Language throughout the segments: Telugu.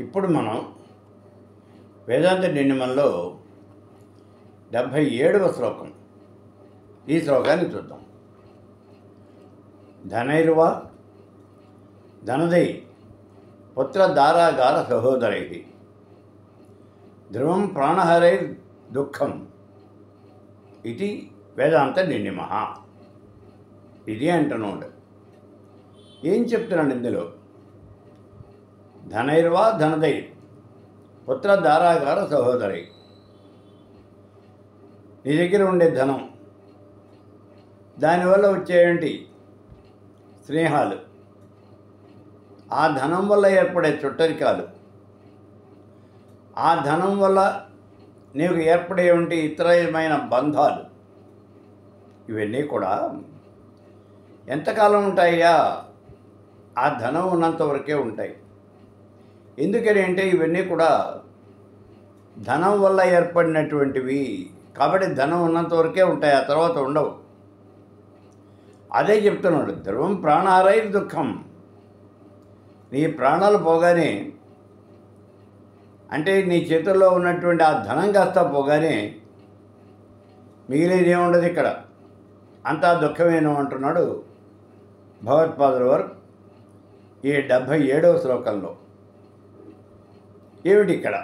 ఇప్పుడు మనం వేదాంత నిర్ణయంలో 77వ శ్లోకం. ఈ శ్లోకాన్ని చూద్దాం. ధనైర్వా ధనదై పుత్రధారాగార సహోదరై ధ్రువం ప్రాణహరైర్ దుఃఖం ఇది వేదాంత నిర్ణయం. ఇది అంటున్నాడు. ఏం చెప్తున్నాడు ఇందులో? ధనైర్వా ధనదై పుత్రధారాగార సహోదరై. నీ దగ్గర ఉండే ధనం, దానివల్ల వచ్చేయంటి స్నేహాలు, ఆ ధనం వల్ల ఏర్పడే చుట్టరికాలు, ఆ ధనం వల్ల నీకు ఏర్పడేవంటి ఇతరమైన బంధాలు, ఇవన్నీ కూడా ఎంతకాలం ఉంటాయా? ఆ ధనం ఉన్నంత వరకే ఉంటాయి. ఎందుకని అంటే ఇవన్నీ కూడా ధనం వల్ల ఏర్పడినటువంటివి కాబట్టి ధనం ఉన్నంత వరకే ఉంటాయి, ఆ తర్వాత ఉండవు. అదే చెప్తున్నాడు. ధ్రువం ప్రాణారై దుఃఖం. నీ ప్రాణాలు పోగానే, అంటే నీ చేతుల్లో ఉన్నటువంటి ఆ ధనం కాస్త పోగానే మిగిలేది ఏముండదు ఇక్కడ, అంతా దుఃఖమేను అంటున్నాడు భగవత్పాదుల వారు ఈ 77వ శ్లోకంలో. ఏమిటి ఇక్కడ?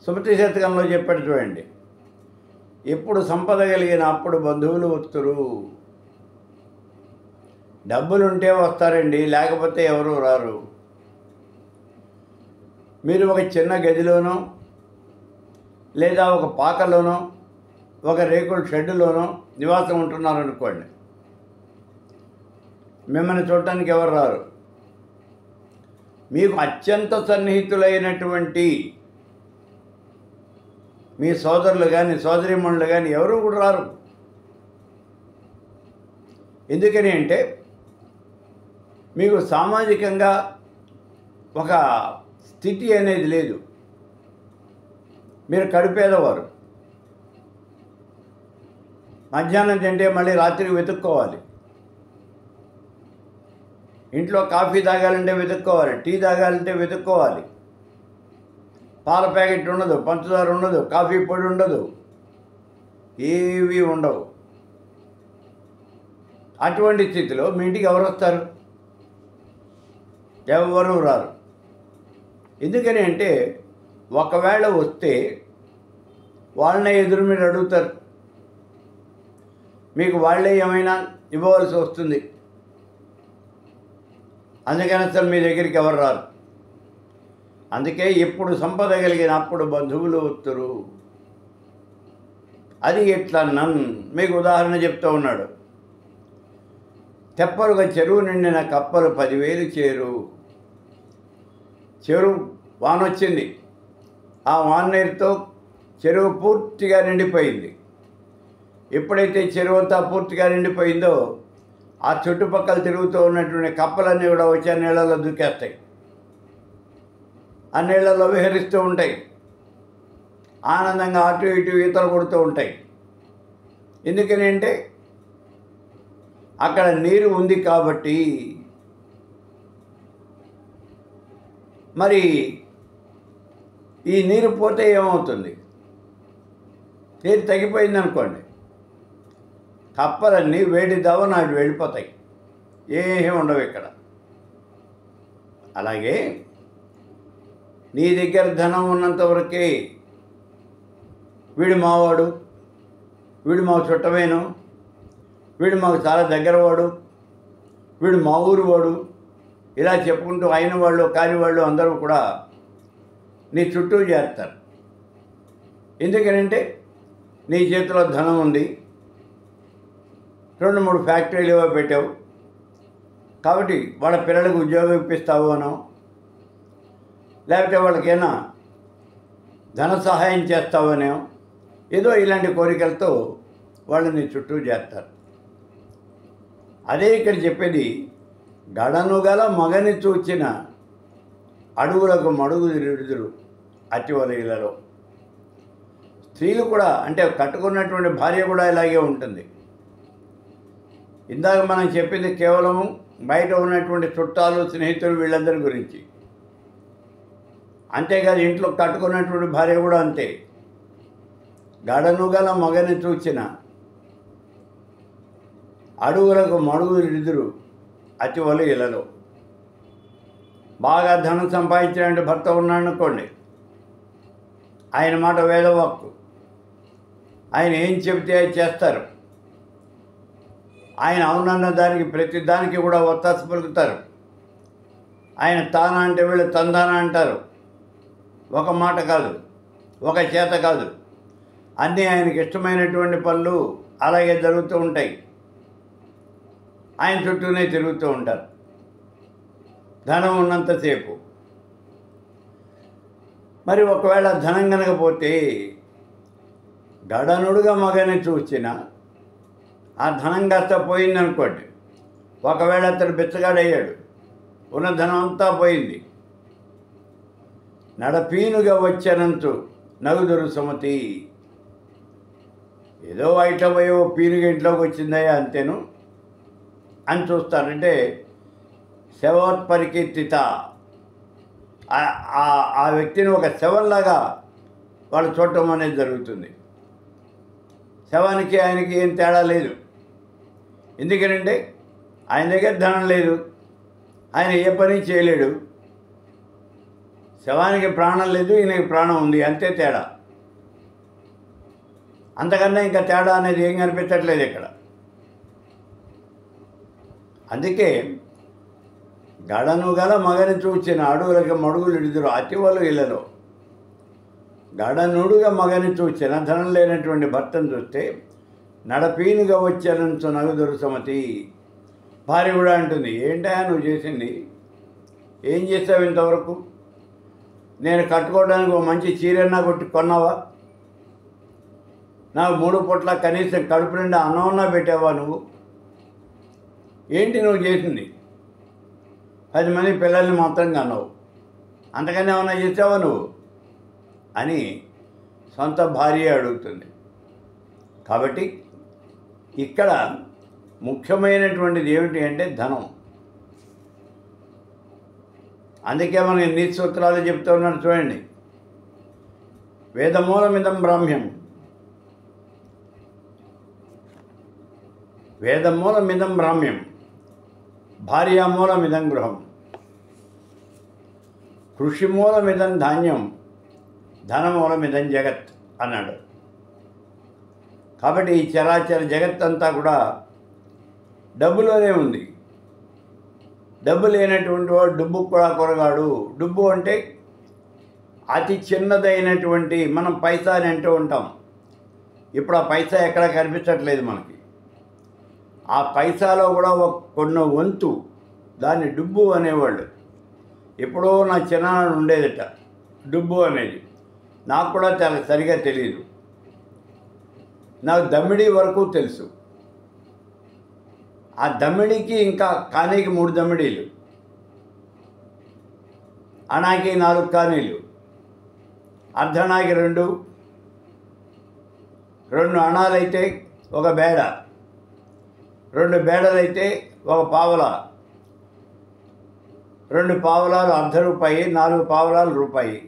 సుమతి శతకంలో చెప్పాడు చూడండి. ఎప్పుడు సంపద కలిగిన అప్పుడు బంధువులు వస్తురు. డబ్బులుంటే వస్తారండి, లేకపోతే ఎవరు రారు. మీరు ఒక చిన్న గదిలోనో లేదా ఒక పాకలోనో ఒక రేకుల షెడ్డులోనో నివాసం ఉంటున్నారనుకోండి, మిమ్మల్ని చూడటానికి ఎవరు రారు. మీకు అత్యంత సన్నిహితులైనటువంటి మీ సోదరులు కానీ సోదరీమణులు కానీ ఎవరు కూడా రారు. ఎందుకని అంటే మీకు సామాజికంగా ఒక స్థితి అనేది లేదు. మీరు కడుపేదవారు. మధ్యాహ్నం తింటే మళ్ళీ రాత్రికి వెతుక్కోవాలి. ఇంట్లో కాఫీ తాగాలంటే వెతుక్కోవాలి, టీ తాగాలంటే వెతుక్కోవాలి. పాల ప్యాకెట్ ఉండదు, పంచదార ఉండదు, కాఫీ పొడి ఉండదు, ఏవి ఉండవు. అటువంటి స్థితిలో మీ ఇంటికి ఎవరు వస్తారు? ఎవరు రారు. ఎందుకని అంటే ఒకవేళ వస్తే వాళ్ళనే ఎదురు మీరు అడుగుతారు, మీకు వాళ్ళే ఏమైనా ఇవ్వవలసి వస్తుంది. అందుకని అసలు మీ దగ్గరికి ఎవరు రారు. అందుకే ఎప్పుడు సంపద కలిగినప్పుడు బంధువులు వస్తురు. అది ఎట్లా మీకు ఉదాహరణ చెప్తూ ఉన్నాడు. తెప్పలుగా చెరువు నిండిన కప్పలు 10,000 చేరు. చెరువు వానొచ్చింది, ఆ వాన నీరుతో చెరువు పూర్తిగా నిండిపోయింది. ఎప్పుడైతే చెరువు అంతా పూర్తిగా నిండిపోయిందో ఆ చుట్టుపక్కల తిరుగుతూ ఉన్నటువంటి కప్పలన్నీ కూడా వచ్చి ఆ నీళ్ళలో దూకేస్తాయి, ఆ నీళ్ళలో విహరిస్తూ ఉంటాయి, ఆనందంగా అటు ఇటు ఈతలు కొడుతూ ఉంటాయి. ఎందుకని అంటే అక్కడ నీరు ఉంది కాబట్టి. మరి ఈ నీరు పోతే ఏమవుతుంది? నీరు తగ్గిపోయింది అనుకోండి, కప్పలన్నీ వేడి దవ నాటి వెళ్ళిపోతాయి, ఏమీ ఉండవు ఇక్కడ. అలాగే నీ దగ్గర ధనం ఉన్నంత వరకే వీడు మావాడు, వీడు మా చుట్టమేను, వీడు మాకు చాలా దగ్గరవాడు, వీడు మా ఊరు వాడు, ఇలా చెప్పుకుంటూ అయిన వాళ్ళు కాని వాళ్ళు అందరూ కూడా నీ చుట్టూ చేస్తారు. ఎందుకనంటే నీ చేతిలో ధనం ఉంది, 2-3 ఫ్యాక్టరీలు ఏవో పెట్టావు కాబట్టి వాళ్ళ పిల్లలకు ఉద్యోగం ఇప్పిస్తావు అనో, లేకపోతే వాళ్ళకైనా ధన సహాయం చేస్తావనో, ఏదో ఇలాంటి కోరికలతో వాళ్ళు నీ చుట్టూ చేస్తారు. అదే ఇక్కడ చెప్పేది. గడను గల మగని చూచిన అడుగులకు మడుగు తిరుగుదురు అతివలయలలో. స్త్రీలు కూడా, అంటే కట్టుకున్నటువంటి భార్య కూడా ఇలాగే ఉంటుంది. ఇందాక మనం చెప్పింది కేవలం బయట ఉన్నటువంటి చుట్టాలు, స్నేహితులు, వీళ్ళందరి గురించి. అంతేకాదు ఇంట్లో కట్టుకున్నటువంటి భార్య కూడా అంతే. గడను గల మగని చూచిన అడుగులకు మడుగులిదురు అతివలు ఇళ్ళలో. బాగా ధనం సంపాదించినటువంటి భర్త ఉన్నాడు అనుకోండి, ఆయన మాట వేదవాక్కు, ఆయన ఏం చెబితే అది చేస్తారు. ఆయన అవునన్న దానికి ప్రతి దానికి కూడా ఒత్తాస పలుకుతారు. ఆయన తానా అంటే వీళ్ళు తందానా అంటారు. ఒక మాట కాదు, ఒక చేత కాదు, అన్నీ ఆయనకి ఇష్టమైనటువంటి పనులు అలాగే జరుగుతూ ఉంటాయి. ఆయన చుట్టూనే తిరుగుతూ ఉంటారు ధనం ఉన్నంతసేపు. మరి ఒకవేళ ధనం కనకపోతే గడనుడుగా మగని చూసిన ఆ ధనం కాస్త పోయిందనుకోండి, ఒకవేళ అతడు బిచ్చగాడయ్యాడు, ఉన్న ధనం అంతా పోయింది. నడపీనుగా వచ్చానంచు నగుదురు సుమతి. ఏదో ఐట్లో పోయో పీనుగా ఇంట్లోకి వచ్చిందయ్యా అంతేను అని చూస్తారంటే శవోత్పరికీర్తిత. ఆ వ్యక్తిని ఒక శవంలాగా వాళ్ళు చూడటం అనేది జరుగుతుంది. శవానికి ఆయనకి ఏం తేడా లేదు. ఎందుకనంటే ఆయన దగ్గర ధనం లేదు, ఆయన ఏ పని చేయలేడు. శవానికి ప్రాణం లేదు, ఈయనకి ప్రాణం ఉంది, అంతే తేడా. అంతకన్నా ఇంకా తేడా అనేది ఏం కనిపించట్లేదు ఇక్కడ. అందుకే గడను గల మగని చూచిన అడుగులకి మడుగులు ఇడుదురు అతివలు ఇళ్ళలో. గడనుడుగా మగని చూచిన ధనం లేనటువంటి భర్తను చూస్తే నడపీనుగా వచ్చానంచు నగుదురు సుమతి. భార్య కూడా అంటుంది, ఏంటా నువ్వు చేసింది, ఏం చేసావు ఇంతవరకు? నేను కట్టుకోవడానికి ఒక మంచి చీరన్నా కొన్నావా? నాకు 3 పూట్ల కనీసం కడుపు నిండా అన్నమన్నా పెట్టావా నువ్వు? ఏంటి నువ్వు చేసింది? 10 మంది పిల్లల్ని మాత్రం కన్నావు, అంతకన్నా ఏమన్నా చేసావా నువ్వు అని సొంత భార్య అడుగుతుంది. కాబట్టి ఇక్కడ ముఖ్యమైనటువంటిది ఏమిటి అంటే ధనం. అందుకే మనకి నీతి సూత్రాలు చెప్తూ ఉన్నాడు చూడండి. వేదమూలమిదం బ్రాహ్మ్యం, వేదమూలమిదం బ్రాహ్మ్యం, భార్యామూలమిదం గృహం, కృషిమూలమిదం ధాన్యం, ధనమూలమిదం జగత్ అన్నాడు. కాబట్టి ఈ చరాచర జగత్తంతా కూడా డబ్బులోనే ఉంది. డబ్బు లేనటువంటి వాడు డుబ్బుకు కూడా కొరగాడు. డుబ్బు అంటే అతి చిన్నదైనటువంటి, మనం పైసా అని అంటూ ఉంటాం. ఇప్పుడు ఆ పైసా ఎక్కడ కనిపించట్లేదు మనకి. ఆ పైసాలో కూడా కొన్ని వంతు దాన్ని డుబ్బు అనేవాళ్ళు. ఎప్పుడో నా చిన్నాడు ఉండేదట డుబ్బు అనేది. నాకు కూడా చాలా సరిగా తెలియదు. నాకు దమ్మిడి వరకు తెలుసు. ఆ దమ్మిడికి ఇంకా కానీకి 3 దమ్మిడీలు, అణాకి 4 కానీలు, అర్ధనాకి 2 అణాలైతే 1 బేడ, 2 బేడలైతే 1 పావలా, 2 పావలాలు ₹1 4 పావలాలు రూపాయి.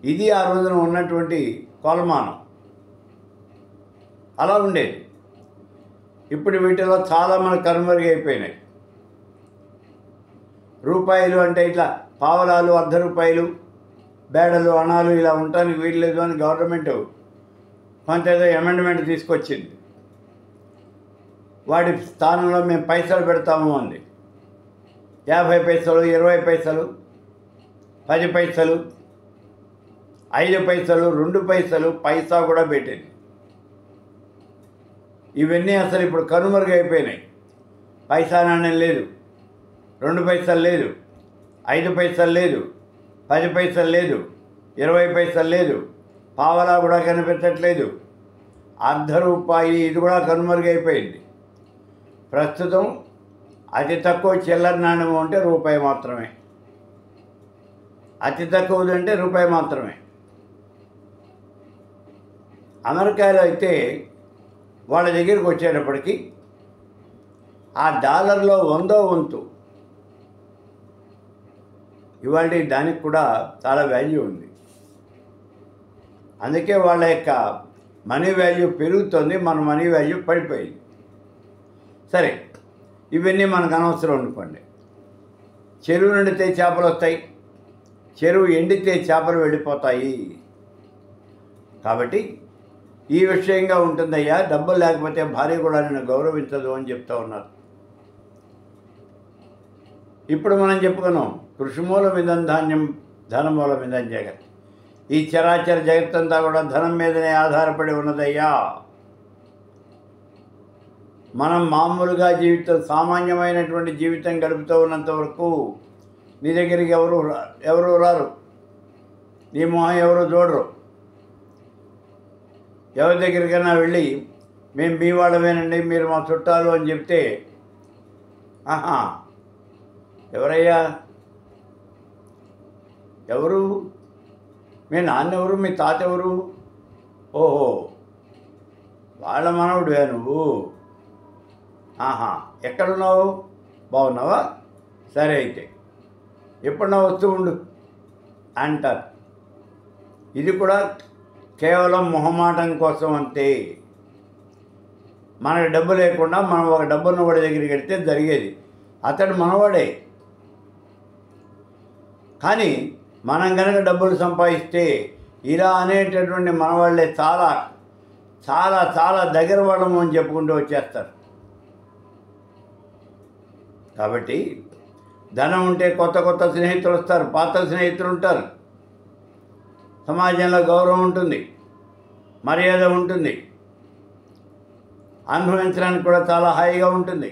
ఇది ఆ రోజున ఉన్నటువంటి కొలమానం. అలా ఉండేది. ఇప్పుడు వీటిలో చాలా మనకు కనుమరుగైపోయినాయి. రూపాయలు అంటే ఇట్లా పావలాలు, ₹1 బేడలు, అణాలు ఇలా ఉండటానికి వీల్లేదు అని గవర్నమెంట్ కొంత ఏదో అమెండ్మెంట్ తీసుకొచ్చింది. వాటి స్థానంలో మేము పైసలు పెడతాము అంది. 50 పైసలు, 20 పైసలు, 10 పైసలు, 5 పైసలు, 2 పైసలు, పైసా కూడా పెట్టింది. ఇవన్నీ అసలు ఇప్పుడు కనుమరుగైపోయినాయి. పైసా నాణ్యం లేదు, 2 పైసలు లేదు, 5 పైసలు లేదు, 10 పైసలు లేదు, 20 పైసలు లేదు, పావలా కూడా కనిపించట్లేదు. ₹1 ఇది కూడా కనుమరుగైపోయింది. ప్రస్తుతం అతి తక్కువ చిల్లర నాణ్యం అంటే రూపాయి మాత్రమే. అతి తక్కువది అంటే రూపాయి మాత్రమే. అమెరికాలో అయితే వాళ్ళ దగ్గరికి వచ్చేటప్పటికి ఆ డాలర్లో 100వ వంతు ఇవాళ దానికి కూడా చాలా వాల్యూ ఉంది. అందుకే వాళ్ళ యొక్క మనీ వాల్యూ పెరుగుతుంది, మన మనీ వాల్యూ పడిపోయింది. సరే, ఇవన్నీ మనకు అనవసరం అనుకోండి. చెరువు నిండితే చేపలు వస్తాయి, చెరువు ఎండితే చేపలు వెళ్ళిపోతాయి. కాబట్టి ఈ విషయంగా ఉంటుందయ్యా, డబ్బులు లేకపోతే భార్య కూడా నిన్ను గౌరవించదు అని చెప్తా ఉన్నారు. ఇప్పుడు మనం చెప్పుకున్నాం, కృషిమూలమిదం ధాన్యం ధనమూలమిదం జగత్. ఈ చరాచర జగత్తంతా కూడా ధనం మీదనే ఆధారపడి ఉన్నదయ్యా. మనం మామూలుగా సామాన్యమైనటువంటి జీవితం గడుపుతూ ఉన్నంత వరకు నీ దగ్గరికి ఎవరు రారు, నీ మొహం ఎవరు చూడరు. ఎవరి దగ్గరికైనా వెళ్ళి మేము మీ వాళ్ళమేనండి, మీరు మా చుట్టాలు అని చెప్తే, ఆహా ఎవరయ్యా, ఎవరు, మీ నాన్నెవరు, మీ తాత ఎవరు, ఓహో వాళ్ళ మనవుడివే నువ్వు, ఆహా ఎక్కడున్నావు, బాగున్నావా, సరే అయితే ఎప్పుడన్నా వస్తూ ఉండు అంటారు. ఇది కూడా కేవలం మొహమాటం కోసం అంతే. మనకు డబ్బు లేకుండా మనం ఒక డబ్బున్న వాడి దగ్గరికి వెళ్తే జరిగేది, అతడు మనవాడే. కానీ మనం కనుక డబ్బులు సంపాదిస్తే ఇలా అనేటటువంటి మనవాళ్ళే చాలా చాలా చాలా దగ్గర వాళ్ళము అని చెప్పుకుంటూ వచ్చేస్తారు. కాబట్టి ధనం ఉంటే కొత్త కొత్త స్నేహితులు వస్తారు, పాత స్నేహితులు ఉంటారు, సమాజంలో గౌరవం ఉంటుంది, మర్యాద ఉంటుంది, అనుభవించడానికి కూడా చాలా హాయిగా ఉంటుంది.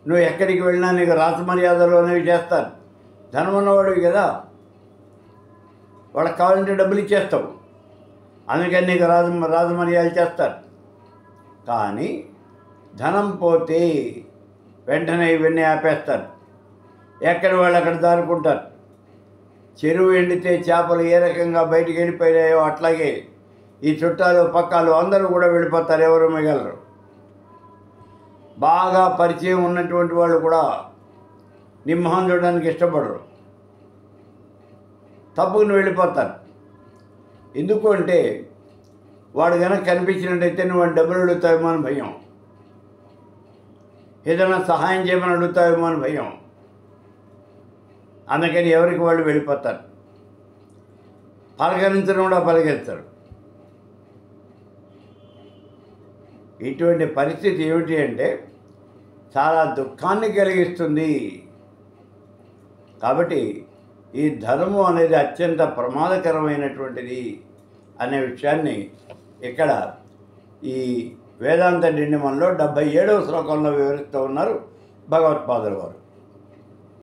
నువ్వు ఎక్కడికి వెళ్ళినా నీకు రాజమర్యాదలు అనేవి చేస్తారు. ధనం ఉన్నవాడివి కదా, వాళ్ళకి కావాలంటే డబ్బులు ఇచ్చేస్తావు, అందుకని నీకు రాజమర్యాదలు చేస్తారు. కానీ ధనం పోతే వెంటనే ఇవన్నీ ఆపేస్తారు, ఎక్కడి వాళ్ళు అక్కడ దారుకుంటారు. చెరువు ఎండితే చేపలు ఏ రకంగా బయటికి వెళ్ళిపోయాయో అట్లాగే ఈ చుట్టాలు పక్కాలు అందరూ కూడా వెళ్ళిపోతారు, ఎవరు మిగలరు. బాగా పరిచయం ఉన్నటువంటి వాళ్ళు కూడా నీ మొహం చూడడానికి ఇష్టపడరు, తప్పుకుని వెళ్ళిపోతారు. ఎందుకు అంటే వాడు కనుక కనిపించినట్టయితే నువ్వు డబ్బులు అడుగుతావేమో అని భయం, ఏదైనా సహాయం చేయమని అడుగుతావేమో అని భయం. అందుకని ఎవరికి వాళ్ళు వెళ్ళిపోతారు, పలకరించడం కూడా పలకరిస్తారు. ఇటువంటి పరిస్థితి ఏమిటి అంటే చాలా దుఃఖాన్ని కలిగిస్తుంది. కాబట్టి ఈ ధర్మం అనేది అత్యంత ప్రమాదకరమైనటువంటిది అనే విషయాన్ని ఇక్కడ ఈ వేదాంత డిండిమంలో 77వ శ్లోకంలో వివరిస్తూ ఉన్నారు భగవత్పాదుల వారు.